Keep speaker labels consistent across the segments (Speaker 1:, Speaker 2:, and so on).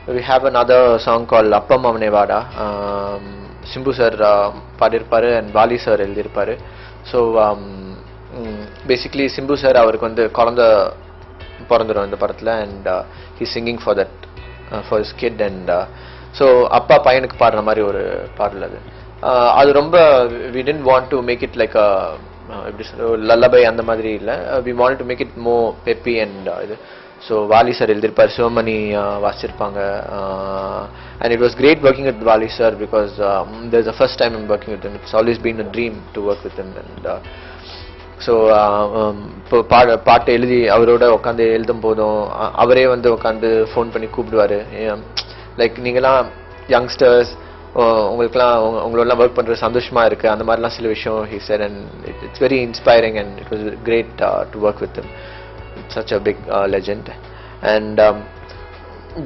Speaker 1: we have another song called Appa Mamane Vada. Simbu sir பாடியிருப்பாரு and Vali sir எழுதியிருப்பாரு. So basically Simbu sir அவருக்கு வந்து குழந்தை பிறந்துரும் இந்த படத்துல, and he's singing for that for his kid, and so அப்பா பையனுக்கு பாடுற மாதிரி ஒரு பாடல் அது. அது ரொம்ப we didn't want to make it like a lullaby அந்த மாதிரி இல்ல, we wanted to make it more peppy and இது. So Vali sir எழுதியிருப்பார், Sivamani வாசிச்சிருப்பாங்க, and it was great working with Vali sir because there's the first time I'm working with him. It's always been a dream to work with him, and so பாட்டு எழுதி அவரோட உட்காந்து எழுதும் போதும் அவரே வந்து உட்காந்து ஃபோன் பண்ணி கூப்பிடுவாரு, லைக் நீங்களாம் யங்ஸ்டர்ஸ் உங்களுக்குலாம் உங்களோடலாம் ஒர்க் பண்ணுறது சந்தோஷமா இருக்கு அந்த மாதிரிலாம் சில விஷயம் he said, and it's very inspiring and it was great to work with him. Such a big legend. And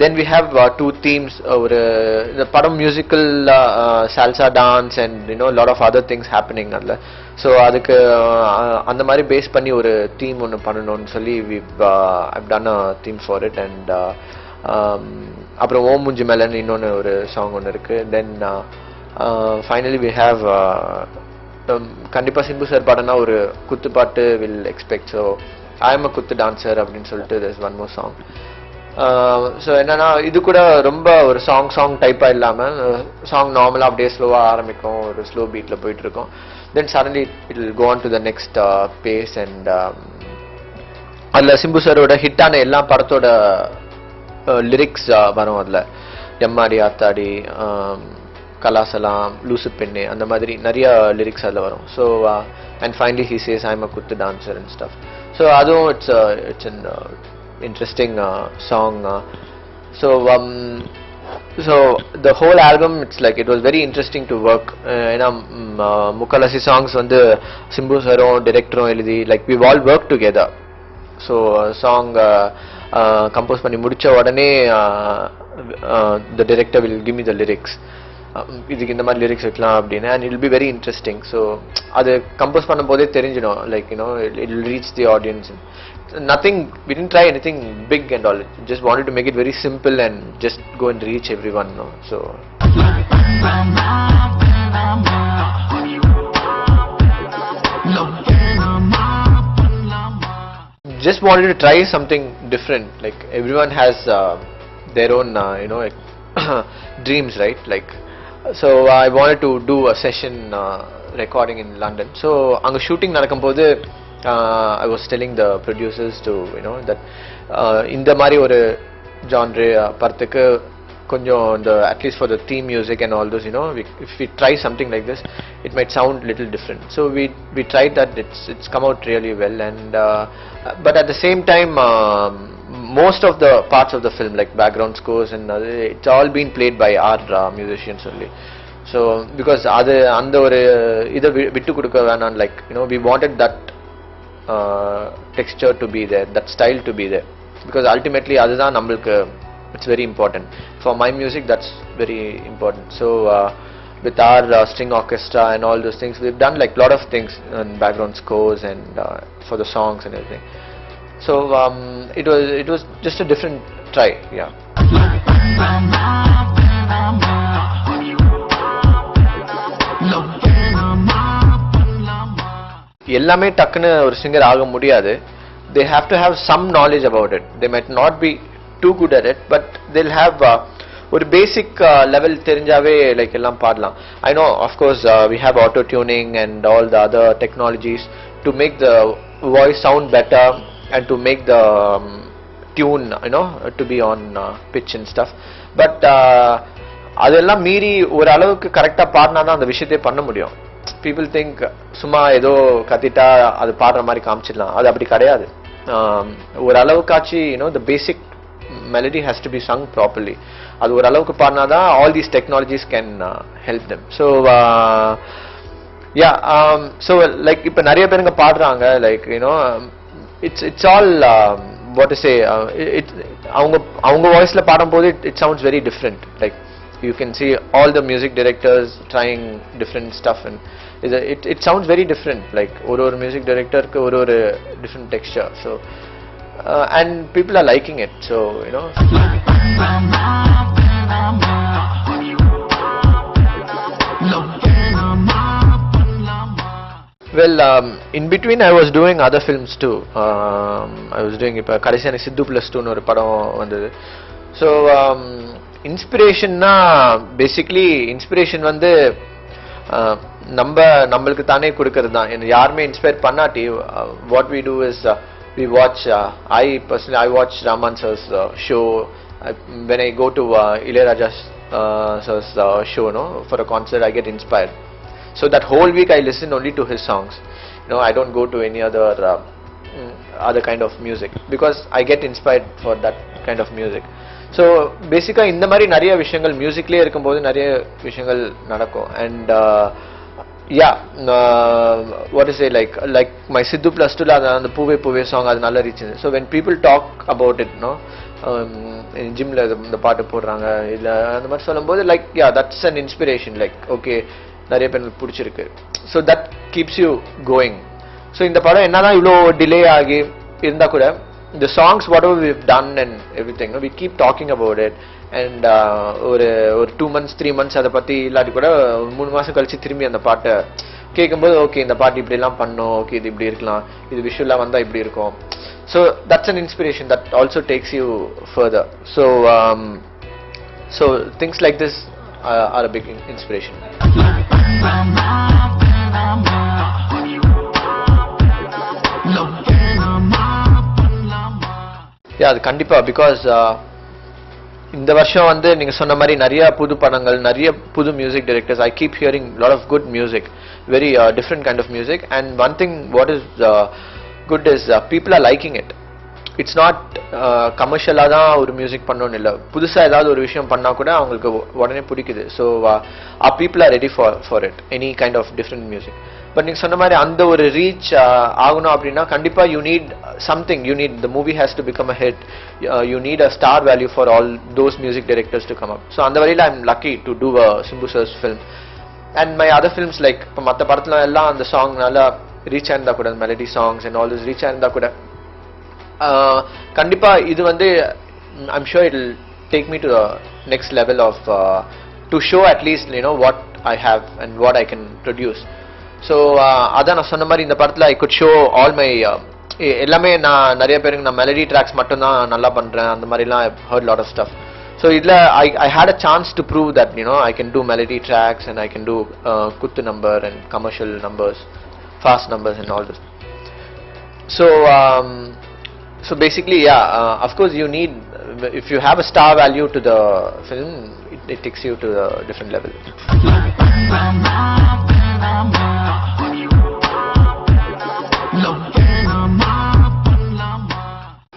Speaker 1: then we have two themes, the padam musical, salsa dance, and you know a lot of other things happening adla. So adukku andha mari base panni oru theme onu pananonu solli I've done a theme for it, and apra Om Munji Melan innonu oru song onu irukku. Then finally we have kandipa Simbu sir padana oru kuttu paattu will expect. So I am a kuttu dancer அப்படின்னு சொல்லிட்டு there's one more song. So என்னன்னா இது கூட ரொம்ப ஒரு song டைப்பா இல்லாம song நார்மலா அப்படியே ஸ்லோவா ஆரம்பிக்கும், ஒரு ஸ்லோ பீட்ல போயிட்டு இருக்கும். Then suddenly it will go on to the next pace, and அதுல சிம்பு சரோட ஹிட்டான எல்லா படத்தோட லிரிக்ஸ் வரும் அதுல. எம்மாடி ஆத்தாடி, கலாசலாம், லூசு பெண்ணே, அந்த மாதிரி நிறைய லிரிக்ஸ் அதுல வரும். So and finally he says I'm a kuttu dancer and stuff. So அதுவும் it's an interesting song. So the whole album, it's like it was very interesting to work. ஏன்னா முக்கால்வாசி songs வந்து சிம்பு சரும் டைரக்டரும் எழுதி, like we've all worked together. So song compose பண்ணி முடிச்ச உடனே the director will give me the lyrics. இதுக்கு இந்த மாதிரி லிரிக்ஸ் வைக்கலாம் அப்படின்னு, and it will be very interesting. So அது கம்போஸ் பண்ணும்போதே தெரிஞ்சிடும், like you know it will reach the audience. Nothing, we didn't try anything big and all, just wanted to make it very simple and just go and reach everyone, no? So just wanted to try something different. Like everyone has their own you know like dreams, right? Like so I wanted to do a session recording in London. So anga shooting nadakumbodhu I was telling the producers to you know that indha mari oru genre parthukku konjam at least for the theme music and all those, you know, if we try something like this it might sound little different. So we tried that, it's come out really well, and but at the same time most of the parts of the film like background scores and it's all been played by our musicians only. So because அந்த ஒரு இத விட்டு கொடுக்க வேணாம், like you know we wanted that texture to be there, that style to be there, because ultimately அதுதான் நமக்கு it's very important for my music, that's very important. So with our string orchestra and all those things we've done like lot of things and background scores and for the songs and everything. So it was just a different try, yeah. எல்லாமே டக்குன்னு ஒரு singer ஆக முடியாது. They have to have some knowledge about it. They might not be too good at it, but they'll have ஒரு basic level தெரிஞ்சாவே like எல்லாம் பாடலாம். I know of course we have auto tuning and all the other technologies to make the voice sound better and to make the tune, you know, to be on pitch and stuff, but அதெல்லாம் மீறி ஒரு அளவுக்கு கரெக்டா பாடினா தான் அந்த விஷயத்தை பண்ண முடியும். People think சும்மா ஏதோ கத்திட்டா அது பாடுற மாதிரி காமிச்சிடலாம், அது அப்படி கிடையாது. ஒரு அளவுக்காச்சு you know the basic melody has to be sung properly. அது ஒரு அளவுக்கு பாடினா தான் all these technologies can help them. So yeah, so like இப்ப நிறைய பேருங்க பாடுறாங்க, like you know it's all what to say, அவங்க வாய்ஸ்ல பாடும்போது it sounds very different. Like you can see all the music directors trying different stuff, and it sounds very different. Like ஒரு music director க்கு ஒரு different texture. So and people are liking it, so you know. in between I was doing other films too. I was doing ipa kadasi enak Sidhu plus 2 nu oru padam vandhathu. So inspiration na basically inspiration வந்து நம்மளுக்கு தானே கொடுக்கிறது தான். யாருமே inspire பண்ணாட்டி what we do is we watch I watch Raman sir's show when I go to Ilayaraja's sir's show, no, for a concert. I get inspired, so that whole week I listen only to his songs. I don't go to any other kind of music because I get inspired for that kind of music. So basically இந்த மாதிரி நிறைய விஷயங்கள் மியூசிக்லயே இருக்கும்போது நிறைய விஷயங்கள் நடக்கும். And yeah, what to say, like my Sidhu plus 2 la and the Puve Puve song adu nalla reach. So when people talk about it, no, in gym la the paatu podranga illa and mari solumbodhu, like yeah, that's an inspiration, like okay nariya pengal pudichirukku, so that keeps you going. So in the padam enna dhaan ivlo delay aagi irundha kuda the songs whatever we've done and everything, we keep talking about it. And ஒரு 2 months 3 months அதை பத்தி இல்லாட்டி கூட 3 மாசம் கழிச்சு திரும்பி அந்த பாட்டை கேட்கும்போது ஓகே இந்த பாட்டு இப்படி எல்லாம் பண்ணோம், ஓகே இது இப்படி இருக்கலாம், இது விஷுவலா வந்தா இப்படி இருக்கும். So that's an inspiration that also takes you further. So things like this are a big inspiration. Yeah, அது கண்டிப்பா, because இந்த வருஷம் வந்து நீங்க சொன்ன மாதிரி நிறைய புது படங்கள், நிறைய புது music directors. I keep hearing lot of good music, very different kind of music. And one thing what is good is people are liking it. It's not கமர்ஷியலா தான் ஒரு மியூசிக் பண்ணணும்னு இல்லை, புதுசா ஏதாவது ஒரு விஷயம் பண்ணா கூட அவங்களுக்கு உடனே பிடிக்குது. So people are ready for it, any kind of different music. But நீங்க சொன்ன மாதிரி அந்த ஒரு ரீச் ஆகணும் அப்படின்னா கண்டிப்பா you need something, the movie has to become a hit, you need a star value for all those music directors to come up. So அந்த வழியில I'm lucky to do a Simbu sir's film. And my other films, like இப்போ மற்ற படத்துல எல்லாம் அந்த song நல்லா reach ஆயிருந்தா கூட, melody songs and all this reach ஆயிருந்தா கூட கண்டிப்பா இது வந்து I'm sure it'll take me to the next level of to show at least what I have and what I can produce. So அதான் நான் சொன்ன மாதிரி இந்த படத்துல I could show all my எல்லாமே நான் நிறைய பேருக்கு நான் மெலடி ட்ராக்ஸ் மட்டும் தான் நல்லா பண்றேன் அந்த மாதிரிலாம் I've heard lot of stuff. So இதுல I had a chance to prove that I can do melody tracks and I can do kuttu number and commercial numbers, fast numbers and all this. So basically of course you need, if you have a star value to the film, it takes you to a different level.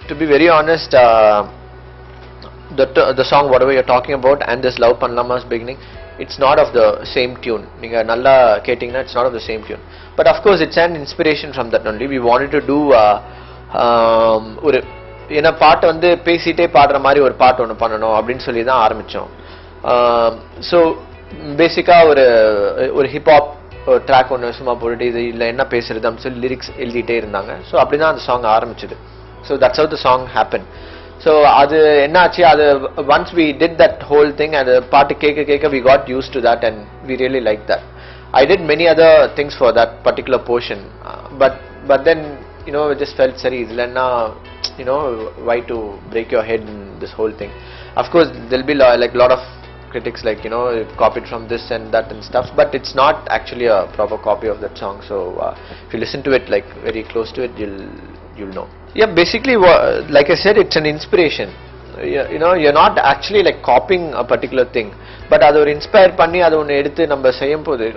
Speaker 1: To be very honest, the song whatever you're talking about and this Love Panlama's beginning, it's not of the same tune. Ninga nalla kettingna, it's not of the same tune. But of course it's an inspiration from that only. We wanted to do ஒரு என்ன பாட்டு வந்து பேசிட்டே பாடுற மாதிரி ஒரு பாட்டு ஒன்று பண்ணணும் அப்படின்னு சொல்லி தான் ஆரம்பித்தோம். ஸோ பேசிக்காக ஒரு ஹிப்ஹாப் ட்ராக் ஒன்று சும்மா போட்டுட்டு இது இல்லை என்ன பேசுறது அப்படின்னு சொல்லி லிரிக்ஸ் எழுதிட்டே இருந்தாங்க. ஸோ அப்படி தான் அந்த சாங் ஆரம்பிச்சது. So that's how the song happen. So அது என்னாச்சு, அது once we did that whole thing, அது பாட்டு கேட்க கேட்க we got used to that and we really like that. I did many other things for that particular portion, but then I just felt sorry, why to break your head in this whole thing. Of course there'll be like lot of critics like copied from this and that and stuff, but it's not actually a proper copy of that song. So if you listen to it like very close to it, you'll know. Yeah, basically like I said, it's an inspiration. You're not actually like copying a particular thing, but adu or inspire panni adu one eduthu namba seyyumpodhu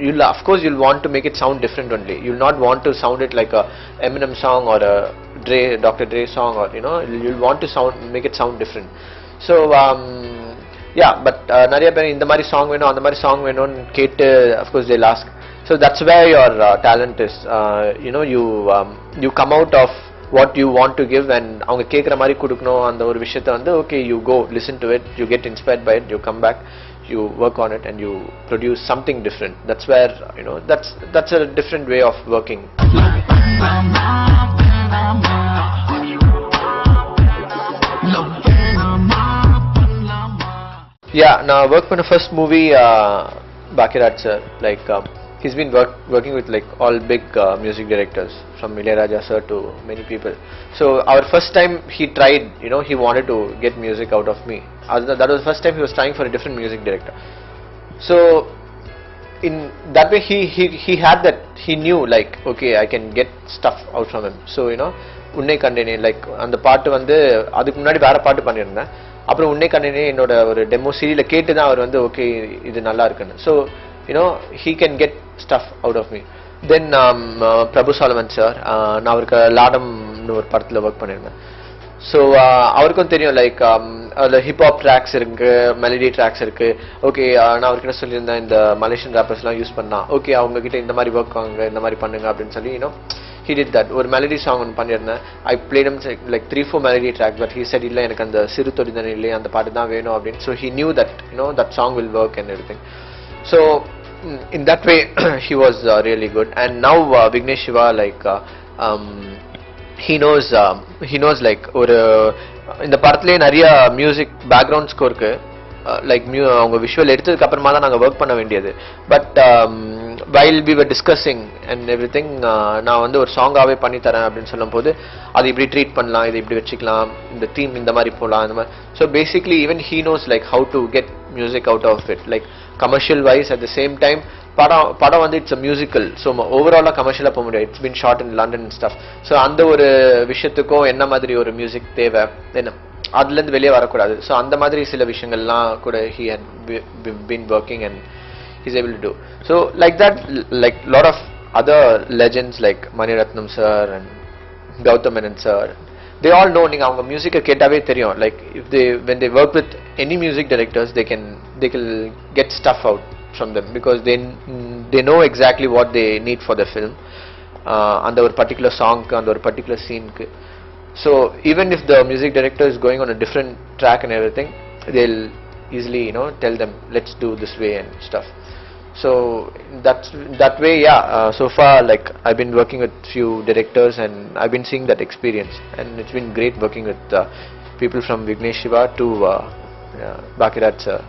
Speaker 1: you'll of course you'll want to make it sound different only. You'll not want to sound it like a Eminem song or a Dr. Dre song, or you'll want to make it sound different. So yeah, but nariya per indha mari song venum andha mari song venum kettu of course they'll ask. So that's where your talent is. You come out of what you want to give, and avanga kekra mari kuduknom andha or vishayatha vandu okay, you go listen to it, you get inspired by it, you come back, you work on it and you produce something different. That's where that's a different way of working. Yeah, now I worked on the first movie Bhagyaraj sir, like he's been working with like all big music directors from Ilayaraja sir to many people. So our first time he tried, he wanted to get music out of me. That was the first time he was trying for a different music director. So in that way he had that, he knew like, okay, I can get stuff out from him. So உன்னை கண்டேனே, like அந்த பாட்டு வந்து அதுக்கு முன்னாடி வேற பாட்டு பண்ணியிருந்தேன். அப்புறம் உன்னை கண்டேனே என்னோட ஒரு டெமோ சீரியல கேட்டு தான் அவர் வந்து ஓகே இது நல்லா இருக்குன்னு. So he can get stuff out of me. Then Prabhu Solomon sir, நான் அவருக்கு லாடம்னு ஒரு படத்தில் ஒர்க் பண்ணியிருந்தேன். ஸோ அவருக்கும் தெரியும் லைக் அதில் ஹிப்ஹாப் ட்ராக்ஸ் இருக்கு, மெலடி ட்ராக்ஸ் இருக்கு. ஓகே, நான் அவருக்கு என்ன சொல்லியிருந்தேன், இந்த மலேசியன் ராப்பர்ஸ்லாம் யூஸ் பண்ணா ஓகே அவங்க கிட்ட இந்த மாதிரி ஒர்க் வாங்க, இந்த மாதிரி பண்ணுங்க அப்படின்னு சொல்லி he did that. ஒரு மெலடி சாங் ஒன்று பண்ணியிருந்தேன். I played him like 3-4 melody tracks, but he said இல்லை எனக்கு அந்த சிறு தொடிதன் இல்லையே அந்த பாட்டு தான் வேணும் அப்படின்னு. So he knew that that song will work and everything. So in that way he was really good. And now Vignesh Shiva, like he knows like ஒரு இந்த படத்திலே நிறைய மியூசிக் பேக்ரவுண்ட் ஸ்கோருக்கு லைக் அவங்க விஷுவல் எடுத்ததுக்கு அப்புறமா தான் நாங்கள் ஒர்க் பண்ண வேண்டியது. But while we were discussing and everything, நான் வந்து ஒரு சாங்காகவே பண்ணி தரேன் அப்படின்னு சொல்லும் போது அது இப்படி ட்ரீட் பண்ணலாம், இது இப்படி வச்சுக்கலாம், இந்த தீம் இந்த மாதிரி போகலாம், இந்த மாதிரி. So basically even he knows like how to get music out of it, like commercial wise. At the same time படம் வந்து இட்ஸ் அ மியூசிக்கல். ஸோ ஓவராலாக கமர்ஷியலாக போக முடியாது. It's been shot in London and stuff. So அந்த ஒரு விஷயத்துக்கும் என்ன மாதிரி ஒரு மியூசிக் தேவை, என்ன அதுலேருந்து வெளியே வரக்கூடாது. ஸோ அந்த மாதிரி சில விஷயங்கள்லாம் கூட he had been working and he's able to do. So like that, like lot of other legends like Mani Ratnam sir and Gautam Menon sir, they all know, நீங்க அவங்க மியூசிக்கை கேட்டாவே தெரியும். Like if when they work with any music directors, they can get stuff out from them because they know exactly what they need for the film, அந்த ஒரு particular song, அந்த ஒரு particular scene க்கு. So even if the music director is going on a different track and everything, they'll easily tell them let's do this way and stuff. So that way, yeah, so far like I've been working with few directors and I've been seeing that experience, and it's been great working with people from Vignesh Shiva to Bhakiraj sir.